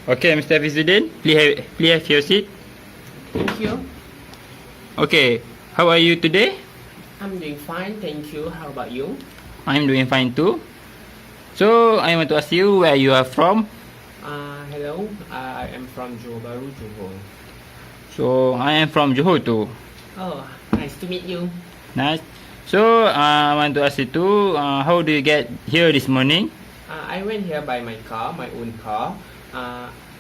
Okay, Mr. HAFIZUDDIN, please have your seat. Thank you. Okay, how are you today? I'm doing fine, thank you. How about you? I'm doing fine too. So, I want to ask you where you are from. Hello, I am from Johor Bahru, Johor. So, I am from Johor too. Oh, nice to meet you. Nice. So, I want to ask you too, how do you get here this morning? I went here by my car, my own car.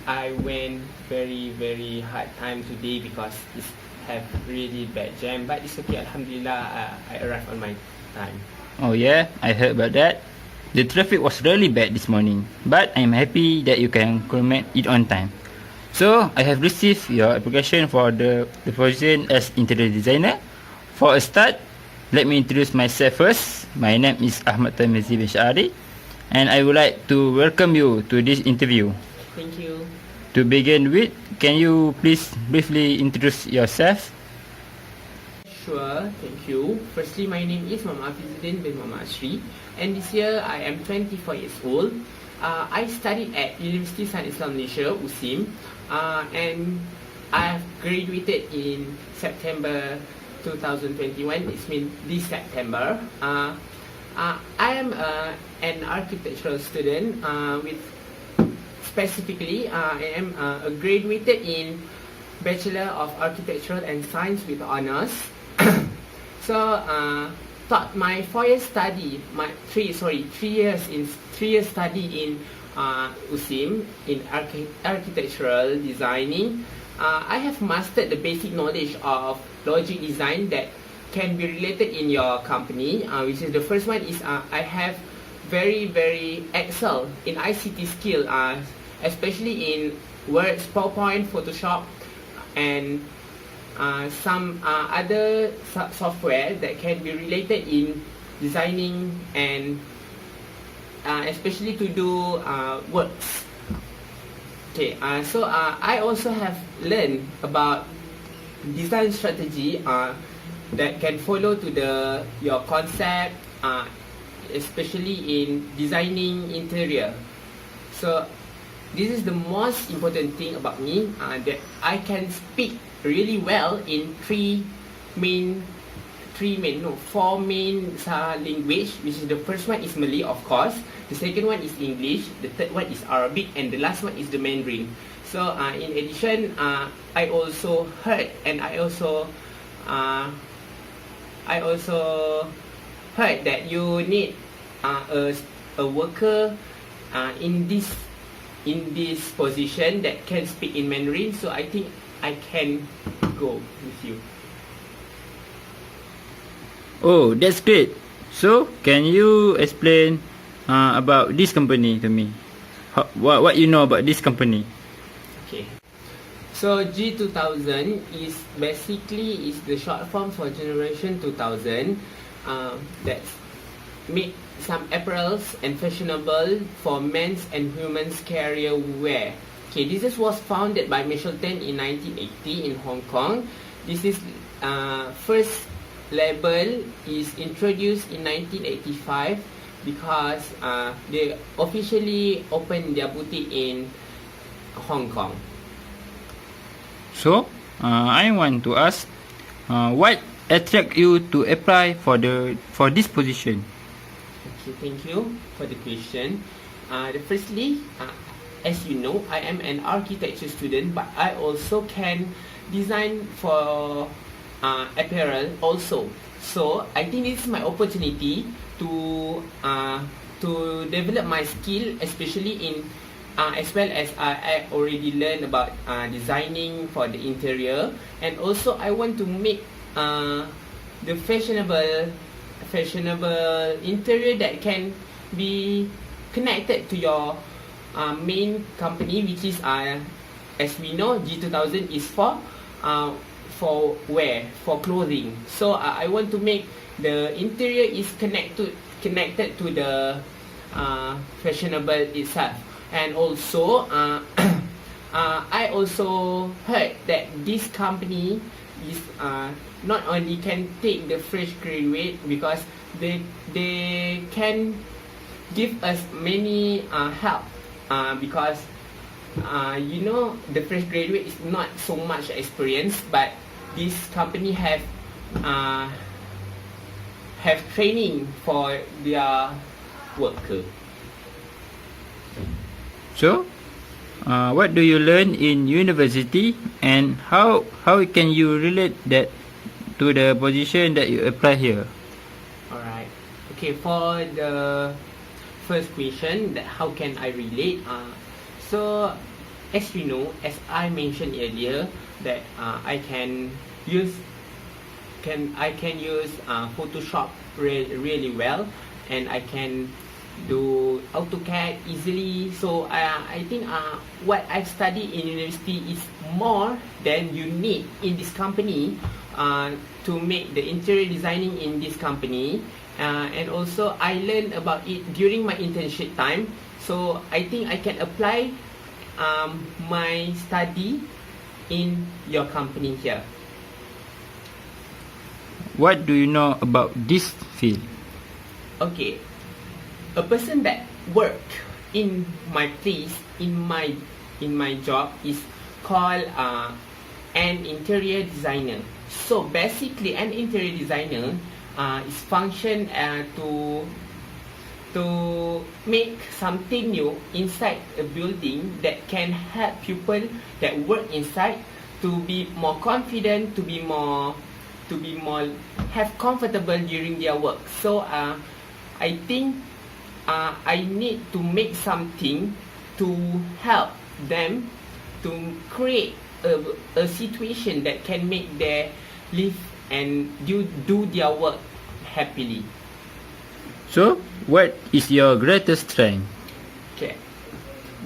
I went very hard time today because it's have really bad jam, but it's okay, Alhamdulillah, I arrived on my time. Oh yeah, I heard about that. The traffic was really bad this morning, but I'm happy that you can commit it on time. So, I have received your application for the position as interior designer. For a start, let me introduce myself first. My name is Ahmad Tamizi bin Syari, and I would like to welcome you to this interview. Thank you. To begin with, can you please briefly introduce yourself? Sure, thank you. Firstly, my name is HAFIZUDDIN bin ASRI, and this year I am 24 years old. I studied at University Science Islam Malaysia, USIM, and I have graduated in September 2021. It means this September. I am an architectural student. Specifically, I am graduated in Bachelor of Architecture and Science with honors. So, thought my 4 years study, three years study in USIM in architectural designing. I have mastered the basic knowledge of logic design that can be related in your company. Which is the first one is I have very excel in ICT skill, especially in Word, PowerPoint, Photoshop, and some other software that can be related in designing and especially to do works. Okay, so I also have learned about design strategy that can follow to your concept, especially in designing interior. So this is the most important thing about me, that I can speak really well in four main language, which is the first one is Malay, of course. The second one is English. The third one is Arabic, and the last one is the Mandarin. So in addition, I also heard and I also heard that you need a worker in this position that can speak in Mandarin. So I think I can go with you. Oh, that's great. So, can you explain about this company to me? What you know about this company? Okay. So G2000 is basically the short form for Generation 2000. That's make some apparels and fashionable for men's and women's career wear. Okay, this was founded by Michelton in 1980 in Hong Kong. This is first label is introduced in 1985 because they officially opened their boutique in Hong Kong. So, I want to ask, what attract you to apply for this position? Okay, thank you for the question. Firstly, as you know, I am an architecture student, but I also can design for apparel also. So I think this is my opportunity to develop my skill, especially in as well as I already learned about designing for the interior, and also I want to make the fashionable interior that can be connected to your main company, which is as we know, G2000 is for wear, for clothing. So I want to make the interior is connected to the fashionable itself. And also I also heard that this company is not only can take the fresh graduate, because they can give us many help, because the fresh graduate is not so much experience, but this company have training for their worker. So, what do you learn in university, and how can you relate that to the position that you apply here? Alright. Okay, for the first question, that how can I relate? So, as you know, as I mentioned earlier, that I can use Photoshop really well, and I can do AutoCAD easily. So I think what I've studied in university is more than you need in this company to make the interior designing in this company, and also I learned about it during my internship time. So I think I can apply my study in your company here. What do you know about this field? Okay, a person that work in my place, in my job, is called an interior designer. So basically, an interior designer is function to make something new inside a building that can help people that work inside to be more confident, to be more have comfortable during their work. So I think I need to make something to help them to create a situation that can make them live and do their work happily. So, what is your greatest strength? Okay,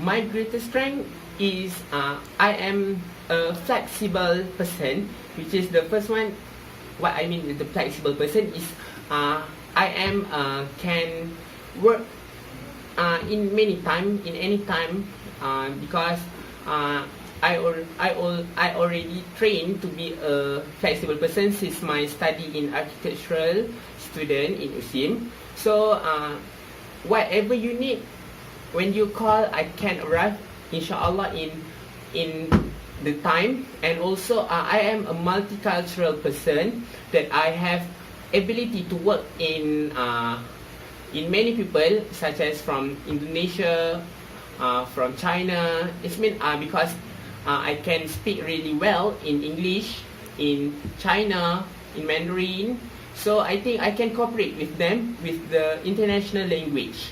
my greatest strength is I am a flexible person, which is the first one. What I mean with the flexible person is I am can work in any time because I already trained to be a flexible person since my study in architectural student in USIM. So whatever you need, when you call, I can arrive inshallah in the time. And also I am a multicultural person, that I have ability to work in many people, such as from Indonesia, from China. It's mean because I can speak really well in English, in China, in Mandarin. So I think I can cooperate with them with the international language.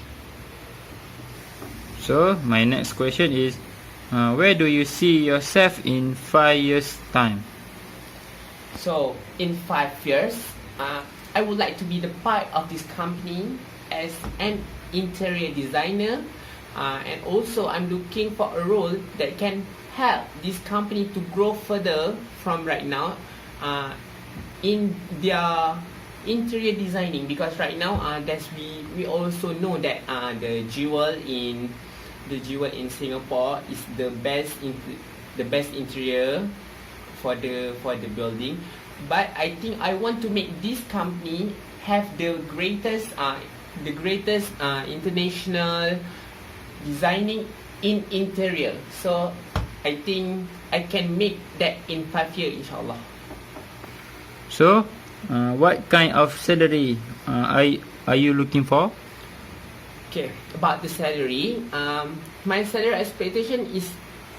So, my next question is, where do you see yourself in 5 years' time? So in 5 years, I would like to be the part of this company as an interior designer, and also I'm looking for a role that can help this company to grow further from right now in their interior designing, because right now we also know that the jewel in Singapore is the best interior for the building. But I think I want to make this company have the greatest international designing in interior. So I think I can make that in 5 years, inshallah. So, what kind of salary are you looking for? Okay, about the salary, my salary expectation is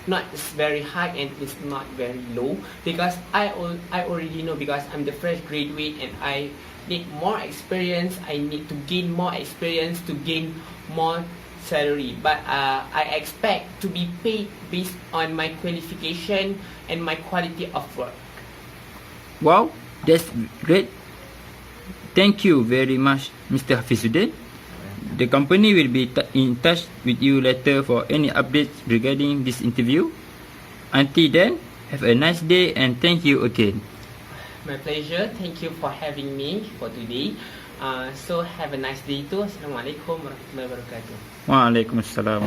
not very high and it's not very low, because I already know, because I'm the fresh graduate and I need more experience. I need to gain more experience to gain more salary. But I expect to be paid based on my qualification and my quality of work. Wow, that's great. Thank you very much, Mr. Hafizuddin. The company will be in touch with you later for any updates regarding this interview. Until then, have a nice day and thank you again. My pleasure. Thank you for having me for today. So have a nice day too. Assalamualaikum warahmatullahi wabarakatuh. Waalaikumsalam.